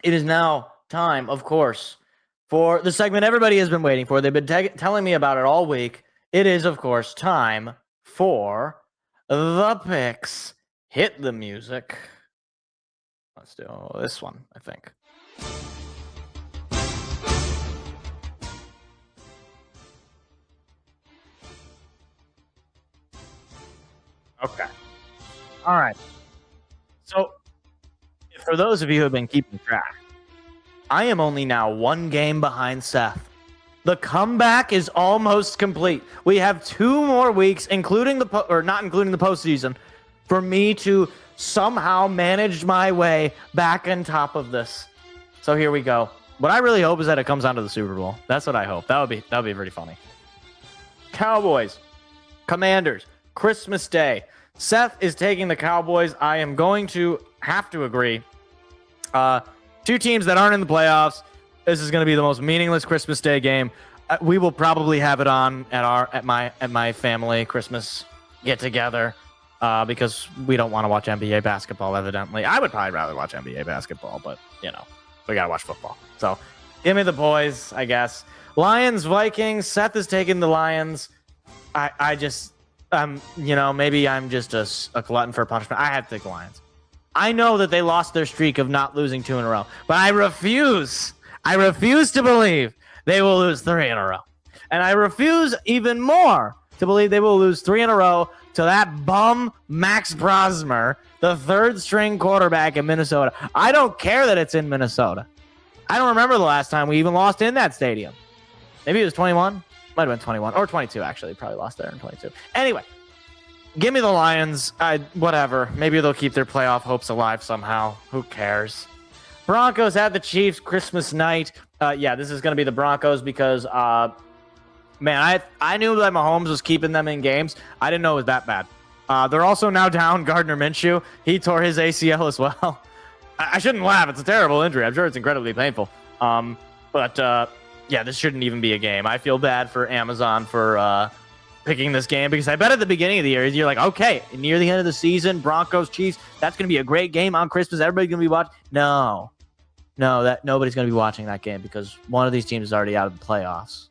It is now time, of course, for the segment everybody has been waiting for. They've been telling me about it all week. It is, of course, time for the picks. Hit the music. Let's do this one, I think. Okay. All right. So, for those of you who have been keeping track, I am only now one game behind Seth. The comeback is almost complete. We have 2 more weeks, including not including the postseason, for me to somehow manage my way back on top of this. So here we go. What I really hope is that it comes down to the Super Bowl. That's what I hope. That would be pretty funny. Cowboys, Commanders, Christmas Day. Seth is taking the Cowboys. I am going to have to agree. 2 teams that aren't in the playoffs. This is going to be the most meaningless Christmas Day game. We will probably have it on at my family Christmas get together because we don't want to watch NBA basketball. Evidently, I would probably rather watch NBA basketball, but we gotta watch football. So, give me the boys, I guess. Lions, Vikings. Seth is taking the Lions. I just maybe I'm just a glutton for punishment. I have to take the Lions. I know that they lost their streak of not losing 2 in a row, but I refuse to believe they will lose 3 in a row. And I refuse even more to believe they will lose 3 in a row to that bum Max Brosmer, the 3rd string quarterback in Minnesota. I don't care that it's in Minnesota. I don't remember the last time we even lost in that stadium. Maybe it was 21. Might have been 21 or 22, actually. Probably lost there in 22. Anyway. Give me the Lions. Whatever. Maybe they'll keep their playoff hopes alive somehow. Who cares? Broncos at the Chiefs Christmas night. This is going to be the Broncos because, man, I knew that Mahomes was keeping them in games. I didn't know it was that bad. They're also now down Gardner Minshew. He tore his ACL as well. I shouldn't laugh. It's a terrible injury. I'm sure it's incredibly painful. This shouldn't even be a game. I feel bad for Amazon for picking this game because I bet at the beginning of the year you're like, okay, near the end of the season, Broncos Chiefs, that's going to be a great game on Christmas. Everybody's going to be watching. No, that nobody's going to be watching that game because one of these teams is already out of the playoffs.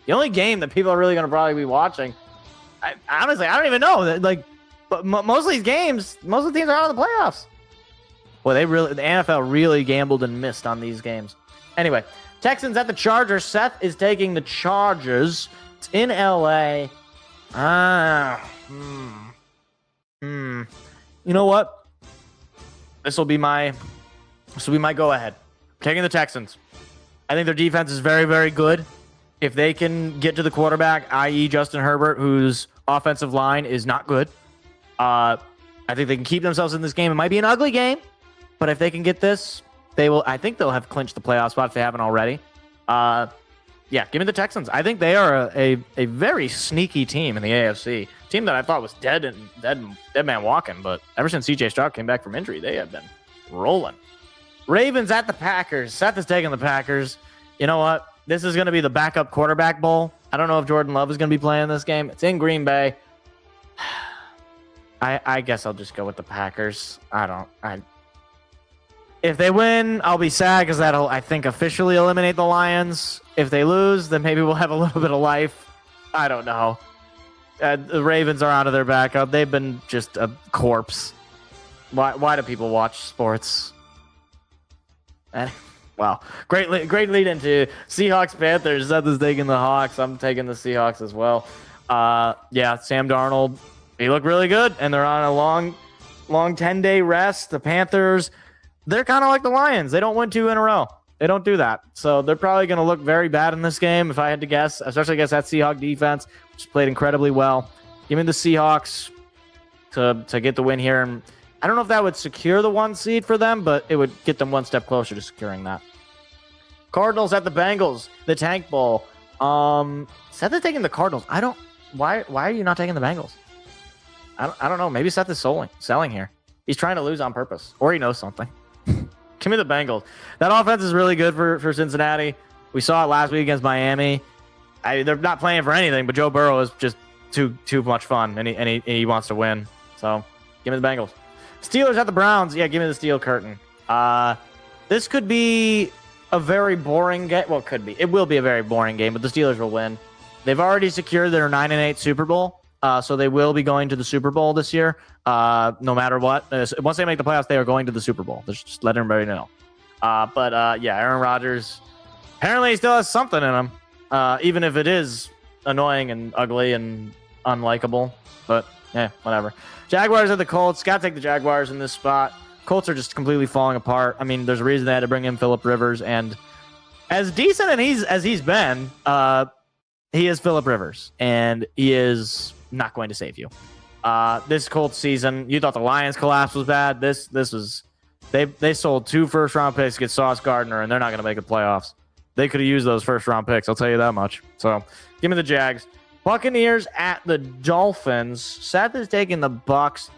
The only game that people are really going to probably be watching, honestly, I don't even know. But most of these games, most of the teams are out of the playoffs. Boy, the NFL really gambled and missed on these games. Anyway, Texans at the Chargers. Seth is taking the Chargers. It's in LA. You know what? This will be my go ahead. Taking the Texans. I think their defense is very, very good. If they can get to the quarterback, i.e. Justin Herbert, whose offensive line is not good, I think they can keep themselves in this game. It might be an ugly game, but if they can get this, they will. I think they'll have clinched the playoff spot if they haven't already. Give me the Texans. I think they are a very sneaky team in the AFC. Team that I thought was dead man walking, but ever since CJ Stroud came back from injury, they have been rolling. Ravens at the Packers. Seth is taking the Packers. You know what? This is going to be the backup quarterback bowl. I don't know if Jordan Love is going to be playing this game. It's in Green Bay. I guess I'll just go with the Packers. If they win, I'll be sad because that'll, I think, officially eliminate the Lions. If they lose, then maybe we'll have a little bit of life. I don't know. The Ravens are out of their backup. They've been just a corpse. Why do people watch sports? Wow. Great lead into Seahawks Panthers. Seth is taking the Hawks. I'm taking the Seahawks as well. Sam Darnold, he looked really good, and they're on a long 10-day rest. The Panthers, they're kind of like the Lions. They don't win 2 in a row. They don't do that. So they're probably going to look very bad in this game, if I had to guess, especially against that Seahawks defense, which played incredibly well. Give me the Seahawks to get the win here. And I don't know if that would secure the 1 seed for them, but it would get them one step closer to securing that. Cardinals at the Bengals, the Tank Bowl. Seth is taking the Cardinals. Why are you not taking the Bengals? I don't know. Maybe Seth is selling here. He's trying to lose on purpose, or he knows something. Give me the Bengals. That offense is really good for Cincinnati. We saw it last week against Miami. They're not playing for anything, but Joe Burrow is just too much fun, and he wants to win. So give me the Bengals. Steelers at the Browns. Yeah, give me the Steel Curtain. This could be a very boring game. Well, it could be. It will be a very boring game, but the Steelers will win. They've already secured their 9-8 Super Bowl, so they will be going to the Super Bowl this year. No matter what, once they make the playoffs, they are going to the Super Bowl. Just let everybody know. Yeah, Aaron Rodgers apparently he still has something in him, even if it is annoying and ugly and unlikable. But yeah, whatever. Jaguars at the Colts. Got to take the Jaguars in this spot. Colts are just completely falling apart. I mean, there's a reason they had to bring in Phillip Rivers, and as decent as he's been, he is Phillip Rivers, and he is not going to save you. This Colts season, you thought the Lions collapse was bad. This was they sold 2 first-round picks to get Sauce Gardner, and they're not going to make the playoffs. They could have used those first-round picks. I'll tell you that much. So give me the Jags. Buccaneers at the Dolphins. Seth is taking the Bucs.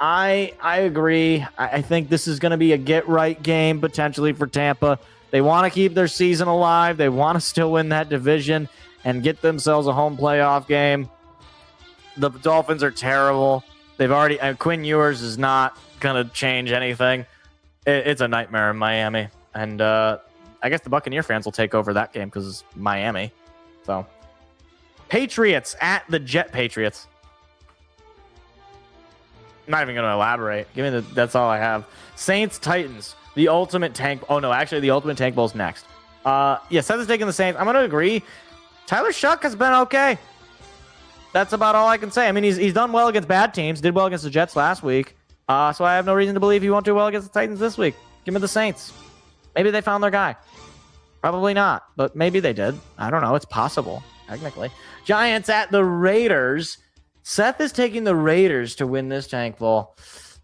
I agree. I think this is going to be a get-right game potentially for Tampa. They want to keep their season alive. They want to still win that division and get themselves a home playoff game. The Dolphins are terrible. They've already Quinn Ewers is not going to change anything. It's a nightmare in Miami. And I guess the Buccaneer fans will take over that game because it's Miami. So Patriots at the Patriots. I'm not even going to elaborate. Give me that's all I have. Saints, Titans. The ultimate tank. Oh, no, actually, the ultimate tank bowl's next. Yeah, Seth is taking the Saints. I'm going to agree. Tyler Shuck has been okay. That's about all I can say. I mean, he's done well against bad teams. Did well against the Jets last week. So I have no reason to believe he won't do well against the Titans this week. Give me the Saints. Maybe they found their guy. Probably not, but maybe they did. I don't know. It's possible, technically. Giants at the Raiders. Seth is taking the Raiders to win this tank bowl.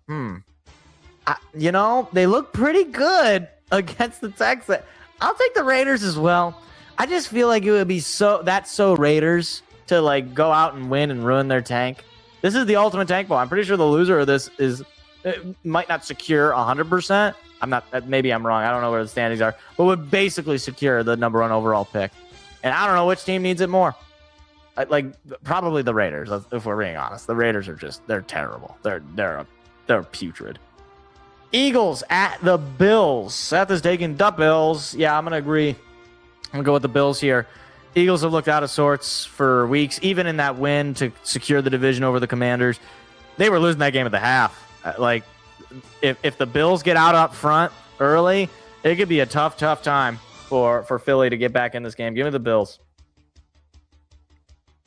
You know, they look pretty good against the Texans. I'll take the Raiders as well. I just feel like it would be so Raiders to like go out and win and ruin their tank. This is the ultimate tank bowl. I'm pretty sure the loser of this might not secure 100%. Maybe I'm wrong. I don't know where the standings are, but would basically secure the number 1 overall pick. And I don't know which team needs it more. Like probably the Raiders, if we're being honest. The Raiders are they're terrible. They're putrid. Eagles at the Bills. Seth is taking the Bills. Yeah, I'm going to agree. I'm going to go with the Bills here. Eagles have looked out of sorts for weeks, even in that win to secure the division over the Commanders. They were losing that game at the half. Like, if the Bills get out up front early, it could be a tough time for Philly to get back in this game. Give me the Bills.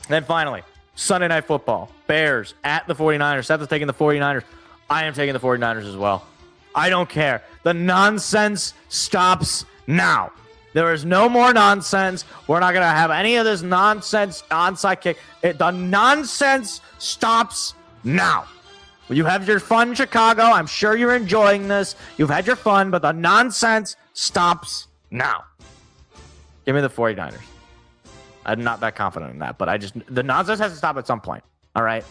Then finally, Sunday Night Football. Bears at the 49ers. Seth is taking the 49ers. I am taking the 49ers as well. I don't care. The nonsense stops now. There is no more nonsense. We're not going to have any of this nonsense onside kick. The nonsense stops now. You have your fun, Chicago. I'm sure you're enjoying this. You've had your fun, but the nonsense stops now. Give me the 49ers. I'm not that confident in that, but the nonsense has to stop at some point. All right.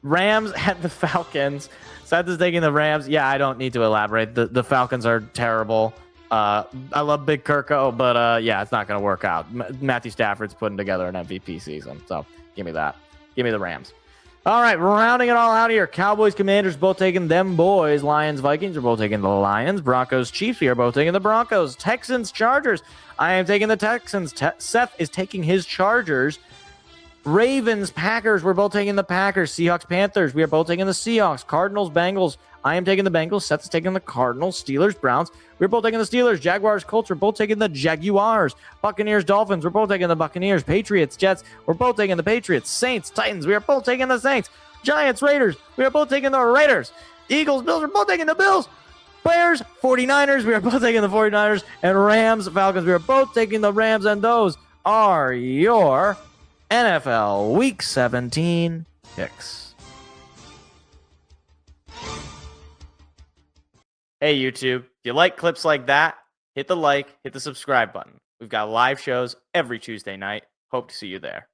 Rams at the Falcons. Seth is taking the Rams. Yeah, I don't need to elaborate. The Falcons are terrible. I love Big Kirko, but yeah, it's not going to work out. Matthew Stafford's putting together an MVP season, so give me that. Give me the Rams. All right, rounding it all out here. Cowboys, Commanders, both taking them boys. Lions, Vikings are both taking the Lions. Broncos, Chiefs, we are both taking the Broncos. Texans, Chargers. I am taking the Texans. Seth is taking his Chargers. Ravens, Packers, we're both taking the Packers. Seahawks, Panthers, we are both taking the Seahawks. Cardinals, Bengals, I am taking the Bengals. Seth is taking the Cardinals. Steelers, Browns, we're both taking the Steelers. Jaguars, Colts, we're both taking the Jaguars. Buccaneers, Dolphins, we're both taking the Buccaneers. Patriots, Jets, we're both taking the Patriots. Saints, Titans, we are both taking the Saints. Giants, Raiders, we are both taking the Raiders. Eagles, Bills, we're both taking the Bills. Bears, 49ers, we are both taking the 49ers. And Rams, Falcons, we are both taking the Rams. And those are your NFL Week 17 picks. Hey, YouTube, if you like clips like that, hit the like, hit the subscribe button. We've got live shows every Tuesday night. Hope to see you there.